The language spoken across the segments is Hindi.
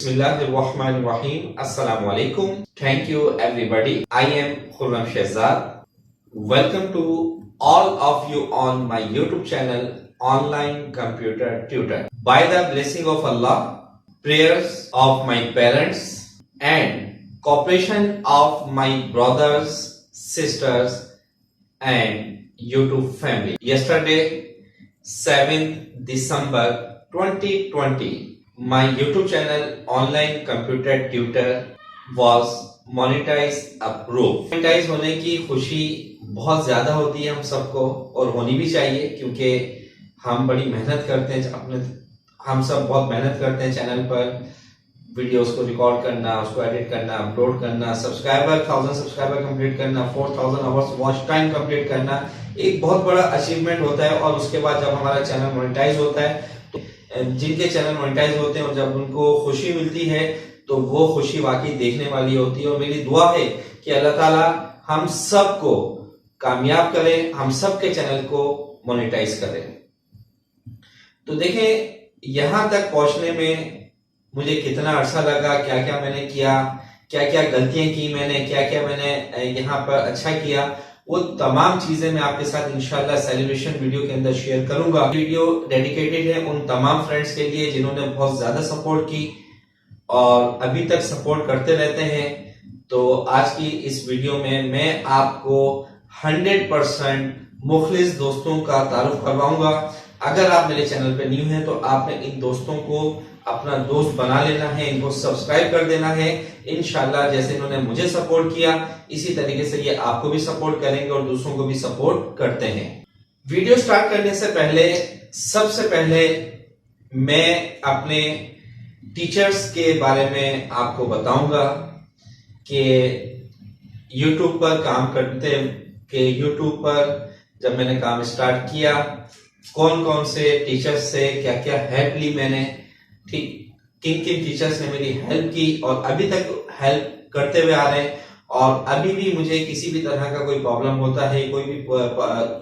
Bismillahirrahmanirrahim. Assalamu alaikum. Thank you everybody. I am Khurram Shehzad. Welcome to all of you on my YouTube channel Online Computer Tutor. By the blessing of Allah, prayers of my parents and cooperation of my brothers, sisters and YouTube family. Yesterday, 7th December 2020, my YouTube channel Online Computer Tutor was monetized approved. monetize होने की खुशी बहुत ज्यादा होती है हम सबको और होनी भी चाहिए, क्योंकि हम बड़ी मेहनत करते हैं हम सब बहुत मेहनत करते हैं चैनल पर वीडियोस को रिकॉर्ड करना, उसको एडिट करना, अपलोड करना, 1000 सब्सक्राइबर कंप्लीट करना, 4000 आवर्स वॉच टाइम कंप्लीट करना एक बहुत बड़ा अचीवमेंट होता है। और उसके बाद जब हमारा चैनल मोनेटाइज होता है, तो जिनके चैनल मोनेटाइज होते हैं और जब उनको खुशी मिलती है तो वो खुशी वाकई देखने वाली होती है। और मेरी दुआ है कि अल्लाह ताला हम सबको कामयाब करे, हम सबके चैनल को मोनेटाइज करे। तो देखें यहां तक पहुंचने में मुझे कितना अरसा लगा, क्या क्या मैंने किया, क्या क्या गलतियां की मैंने, क्या क्या मैंने यहाँ पर अच्छा किया, वो तमाम चीजें मैं आपके साथ इंशाल्लाह सेलिब्रेशन वीडियो के अंदर शेयर करूंगा। वीडियो डेडिकेटेड है उन तमाम फ्रेंड्स के लिए जिन्होंने बहुत ज्यादा सपोर्ट की और अभी तक सपोर्ट करते रहते हैं। तो आज की इस वीडियो में मैं आपको 100% मुखलिस दोस्तों का तारुफ करवाऊंगा। अगर आप मेरे चैनल पे न्यू हैं तो आपने इन दोस्तों को अपना दोस्त बना लेना है, इनको सब्सक्राइब कर देना है। इंशाल्लाह जैसे इन्होंने मुझे सपोर्ट किया इसी तरीके से ये आपको भी सपोर्ट करेंगे और दूसरों को भी सपोर्ट करते हैं। वीडियो स्टार्ट करने से पहले सबसे पहले मैं अपने टीचर्स के बारे में आपको बताऊंगा कि YouTube पर काम करते कि YouTube पर जब मैंने काम स्टार्ट किया कौन कौन से टीचर्स से क्या क्या हेल्प ली मैंने, ठीक, किन किन टीचर्स ने मेरी हेल्प की और अभी तक हेल्प करते हुए आ रहे हैं। और अभी भी मुझे किसी भी तरह का कोई प्रॉब्लम होता है, कोई भी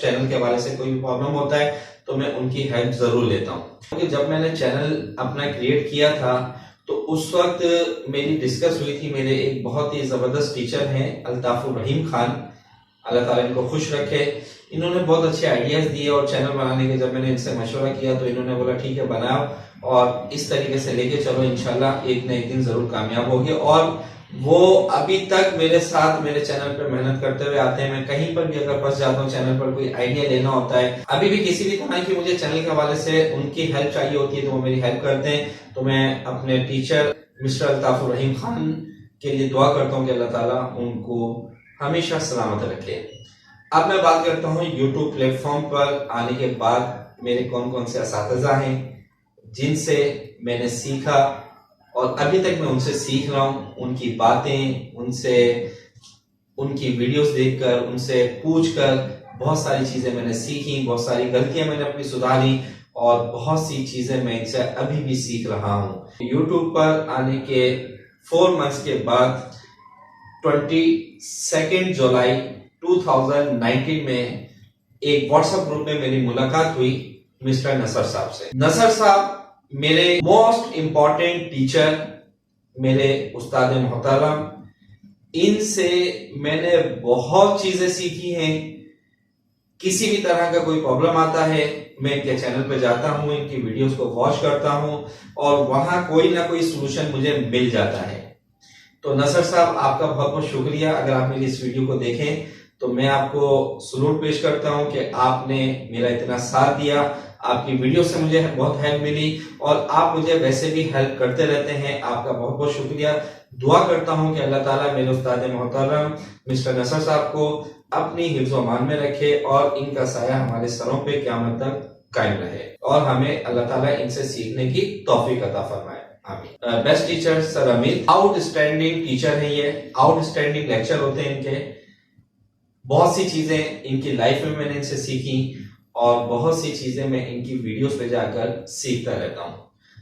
चैनल के हवाले से कोई भी प्रॉब्लम होता है तो मैं उनकी हेल्प जरूर लेता हूँ। क्योंकि जब मैंने चैनल अपना क्रिएट किया था तो उस वक्त मेरी डिस्कस हुई थी, मेरे एक बहुत ही जबरदस्त टीचर हैं अल्ताफुर रहीम खान, अल्लाह ताला इनको खुश रखे। इन्होंने बहुत अच्छे आइडियाज दिए और चैनल बनाने के जब मैंने इनसे मशवरा किया तो इन्होंने बोला ठीक है बनाओ और इस तरीके से लेके चलो, इंशाल्लाह एक न एक दिन जरूर कामयाब होगे। और वो अभी तक मेरे साथ मेरे चैनल पर मेहनत करते हुए आते हैं। मैं कहीं पर भी अगर फंस जाता हूँ, चैनल पर कोई आइडिया लेना होता है, अभी भी किसी भी तरह की मुझे चैनल के हवाले से उनकी हेल्प चाहिए होती है तो वो मेरी हेल्प करते हैं। तो मैं अपने टीचर मिस्टर अल्ताफुर रहीम खान के लिए दुआ करता हूँ कि अल्लाह ताला उनको हमेशा सलामत रखे। अब मैं बात करता हूँ YouTube प्लेटफॉर्म पर आने के बाद मेरे कौन कौन से असातिज़ा हैं जिनसे मैंने सीखा और अभी तक मैं उनसे सीख रहा हूँ। उनकी बातें, उनसे उनकी वीडियोस देखकर, उनसे पूछकर बहुत सारी चीजें मैंने सीखी, बहुत सारी गलतियां मैंने अपनी सुधारी और बहुत सी चीजें मैं इनसे अभी भी सीख रहा हूँ। YouTube पर आने के 4 मंथ्स के बाद 22 जुलाई 2019 में एक व्हाट्सएप ग्रुप में मेरी मुलाकात हुई मिस्टर नसर साहब से। नसर साहब मेरे मोस्ट इंपॉर्टेंट टीचर, मेरे उस्ताद मोहतरम, इनसे मैंने बहुत चीजें सीखी हैं। किसी भी तरह का कोई प्रॉब्लम आता है मैं इनके चैनल पर जाता हूं, इनकी वीडियोस को वॉच करता हूं और वहां कोई ना कोई सलूशन मुझे मिल जाता है। तो नसर साहब आपका बहुत बहुत शुक्रिया। अगर आप मेरी इस वीडियो को देखें तो मैं आपको सलूट पेश करता हूं कि आपने मेरा इतना साथ दिया, आपकी वीडियो से मुझे बहुत हेल्प मिली और आप मुझे वैसे भी हेल्प करते रहते हैं। आपका बहुत बहुत शुक्रिया। दुआ करता हूं कि अल्लाह ताला मेरे उस्ताद मोहतरम मिस्टर नसर साहब को अपनी हिफ्ज़ व अमान में रखे और इनका साया हमारे सरों पे क़यामत तक कायम रहे और हमें अल्लाह ताला इनसे सीखने की तौफीक अता फरमाए। आमीन। Best teacher sir Amit, outstanding teacher हैं ये, आउटस्टैंडिंग लेक्चर होते हैं इनके। बहुत सी चीजें इनकी लाइफ में मैंने इनसे सीखी और बहुत सी चीजें मैं इनकी वीडियोस पे जाकर सीखता रहता हूँ।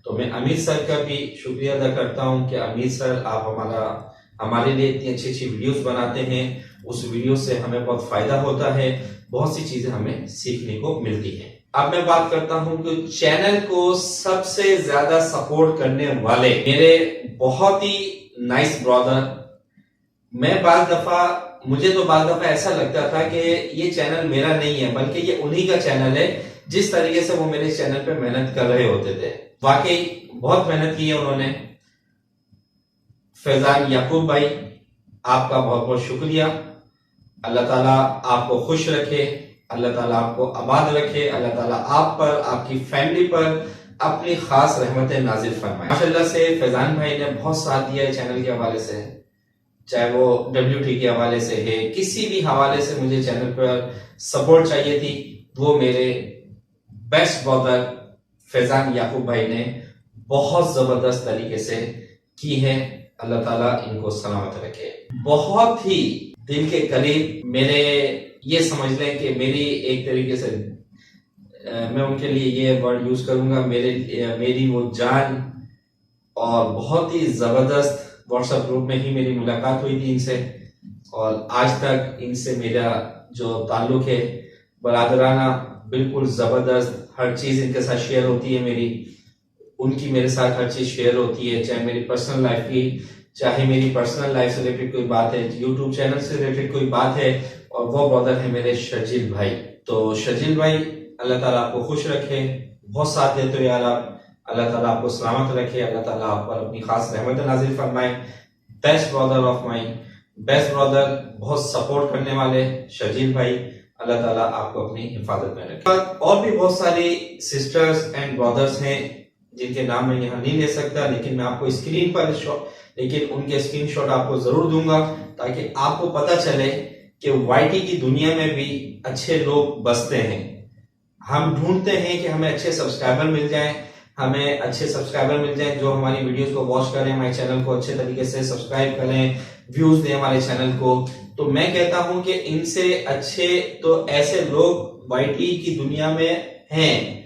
तो मैं अमित सर का भी शुक्रिया अदा करता हूँ कि अमित सर आप हमारे लिए इतनी अच्छी अच्छी वीडियोस बनाते हैं। उस वीडियो से हमें बहुत फायदा होता है, बहुत सी चीजें हमें सीखने को मिलती हैं। अब मैं बात करता हूं कि चैनल को सबसे ज्यादा सपोर्ट करने वाले मेरे बहुत ही नाइस ब्रदर। मुझे तो बार दफा ऐसा लगता था कि ये चैनल मेरा नहीं है, बल्कि ये उन्हीं का चैनल है। जिस तरीके से वो मेरे चैनल पे मेहनत कर रहे होते थे, वाकई बहुत मेहनत की है उन्होंने। फैजान याकूब भाई, आपका बहुत बहुत शुक्रिया। अल्लाह ताला आपको खुश रखे, अल्लाह ताला आपको आबाद रखे, अल्लाह ताला आप पर, आपकी फैमिली पर अपनी खास रहमतें नाजिल फरमाए। माशाल्लाह से फैजान भाई ने बहुत साथ दिया है चैनल के हवाले से, चाहे वो WT के हवाले से है, किसी भी हवाले से मुझे चैनल पर सपोर्ट चाहिए थी, वो मेरे बेस्ट ब्रदर फैजान याकूब भाई ने बहुत जबरदस्त तरीके से की है। अल्लाह ताला इनको सलामत रखे। बहुत ही दिल के करीब मेरे, ये समझ लें कि मेरी एक तरीके से मैं उनके लिए ये वर्ड यूज करूंगा, मेरी वो जान। और बहुत ही जबरदस्त व्हाट्सएप ग्रुप में ही मेरी मुलाकात हुई थी इनसे, और आज तक इनसे मेरा जो ताल्लुक है बरादराना, बिल्कुल जबरदस्त। हर चीज इनके साथ शेयर होती है मेरी, उनकी मेरे साथ हर चीज शेयर होती है, चाहे मेरी पर्सनल लाइफ की, चाहे मेरी पर्सनल लाइफ से रिलेटेड कोई बात है, यूट्यूब चैनल से रिलेटेड कोई बात है। और वो ब्रदर है मेरे शर्जील भाई। तो शर्जील भाई, अल्लाह ताला आपको खुश रखे, बहुत साथ देते हो यार आप। अल्लाह ताला आपको सलामत रखे, अल्लाह ताला आप पर अपनी खास रहमत नाजिल फरमाए। Best brother of my best brother, बहुत सपोर्ट करने वाले शर्जील भाई, अल्लाह ताला आपको अपनी हिफाजत में रखे। और भी बहुत सारी सिस्टर्स एंड ब्रदर्स हैं जिनके नाम मैं यहाँ नहीं ले सकता, लेकिन मैं आपको स्क्रीन पर उनके स्क्रीनशॉट आपको जरूर दूंगा, ताकि आपको पता चले कि वाईटी की दुनिया में भी अच्छे लोग बसते हैं। हम ढूंढते हैं कि हमें अच्छे सब्सक्राइबर मिल जाएं, जो हमारी वीडियोस को वॉच करें, हमारे चैनल को अच्छे तरीके से सब्सक्राइब करें, व्यूज दें हमारे चैनल को। तो मैं कहता हूं कि इनसे अच्छे तो ऐसे लोग वाईटी की दुनिया में हैं।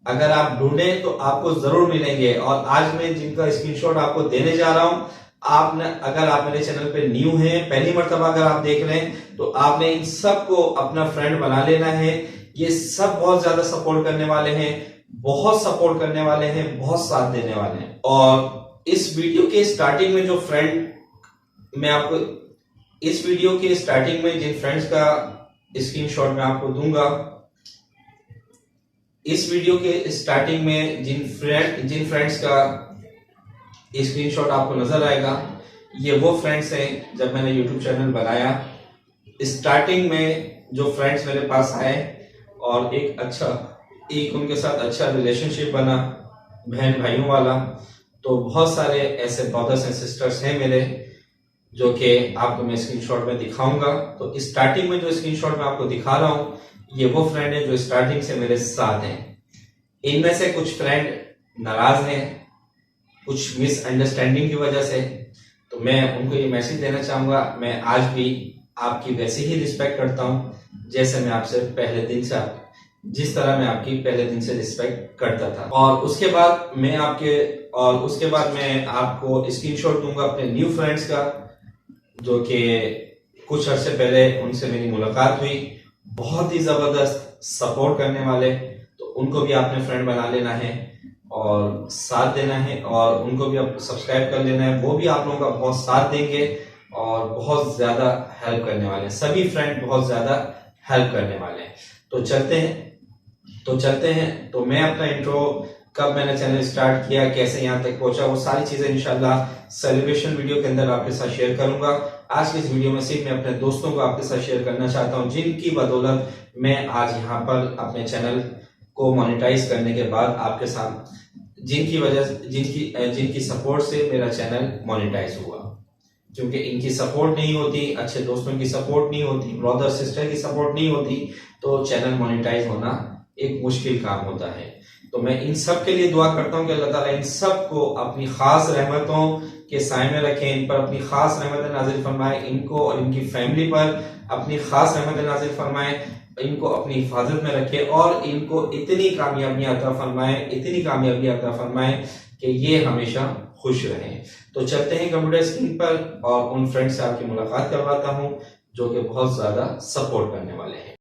अगर आप ढूंढें तो आपको जरूर मिलेंगे। और आज मैं जिनका स्क्रीनशॉट आपको देने जा रहा हूं, अगर आप मेरे चैनल पे न्यू हैं, पहली मर्तबा अगर आप देख रहे हैं, तो आपने इन सबको अपना फ्रेंड बना लेना है। ये सब बहुत ज्यादा सपोर्ट करने वाले हैं, बहुत सपोर्ट करने वाले हैं, बहुत साथ देने वाले हैं। और इस वीडियो के स्टार्टिंग में जिन फ्रेंड्स का स्क्रीनशॉट मैं आपको दूंगा, इस वीडियो के स्टार्टिंग में जिन फ्रेंड्स का स्क्रीनशॉट आपको नजर आएगा, ये वो फ्रेंड्स हैं जब मैंने यूट्यूब चैनल बनाया। स्टार्टिंग में जो फ्रेंड्स मेरे पास आए और एक उनके साथ अच्छा रिलेशनशिप बना, बहन भाइयों वाला। तो बहुत सारे ऐसे ब्रदर्स एंड सिस्टर्स हैं मेरे, जो कि आपको मैं स्क्रीनशॉट में दिखाऊंगा। तो स्टार्टिंग में जो स्क्रीनशॉट मैं आपको दिखा रहा हूं, ये वो फ्रेंड है जो स्टार्टिंग से मेरे साथ हैं। इनमें से कुछ फ्रेंड नाराज हैं कुछ मिसअंडरस्टैंडिंग की वजह से, तो मैं उनको ये मैसेज देना चाहूंगा, मैं आज भी आपकी वैसे ही रिस्पेक्ट करता हूं जैसे मैं आपसे जिस तरह मैं आपकी पहले दिन से रिस्पेक्ट करता था। और उसके बाद मैं आपको स्क्रीनशॉट दूंगा अपने न्यू फ्रेंड्स का, जो कि कुछ अर्से पहले उनसे मेरी मुलाकात हुई, बहुत ही जबरदस्त सपोर्ट करने वाले। तो उनको भी आपने फ्रेंड बना लेना है और साथ देना है, और उनको भी आप सब्सक्राइब कर लेना है। वो भी आप लोगों का बहुत साथ देंगे और बहुत ज्यादा हेल्प करने वाले हैं। सभी फ्रेंड बहुत ज्यादा हेल्प करने वाले हैं। तो चलते हैं। तो मैं अपना इंट्रो, कब मैंने चैनल स्टार्ट किया, कैसे यहाँ तक पहुंचा, वो सारी चीजें इंशाल्लाह सेलिब्रेशन वीडियो के अंदर आपके साथ शेयर करूंगा। आज की इस वीडियो में सिर्फ मैं अपने दोस्तों को आपके साथ शेयर करना चाहता हूं, जिनकी बदौलत मैं आज यहाँ पर अपने चैनल को मोनेटाइज करने के बाद आपके साथ, जिनकी सपोर्ट से मेरा चैनल मोनेटाइज हुआ। क्योंकि इनकी सपोर्ट नहीं होती, अच्छे दोस्तों की सपोर्ट नहीं होती, ब्रदर सिस्टर की सपोर्ट नहीं होती, तो चैनल मोनेटाइज होना एक मुश्किल काम होता है। तो मैं इन सब के लिए दुआ करता हूं कि अल्लाह ताला इन सब को अपनी खास रहमतों के साए में रखें, इन पर अपनी खास रहमत नाजिल फरमाए, इनको और इनकी फैमिली पर अपनी खास रहमत नाजिल फरमाए, इनको अपनी हिफाजत में रखे और इनको इतनी कामयाबियां अता फरमाए कि ये हमेशा खुश रहें। तो चलते हैं कंप्यूटर स्क्रीन पर और उन फ्रेंड से आपकी मुलाकात करवाता हूं जो कि बहुत ज्यादा सपोर्ट करने वाले हैं।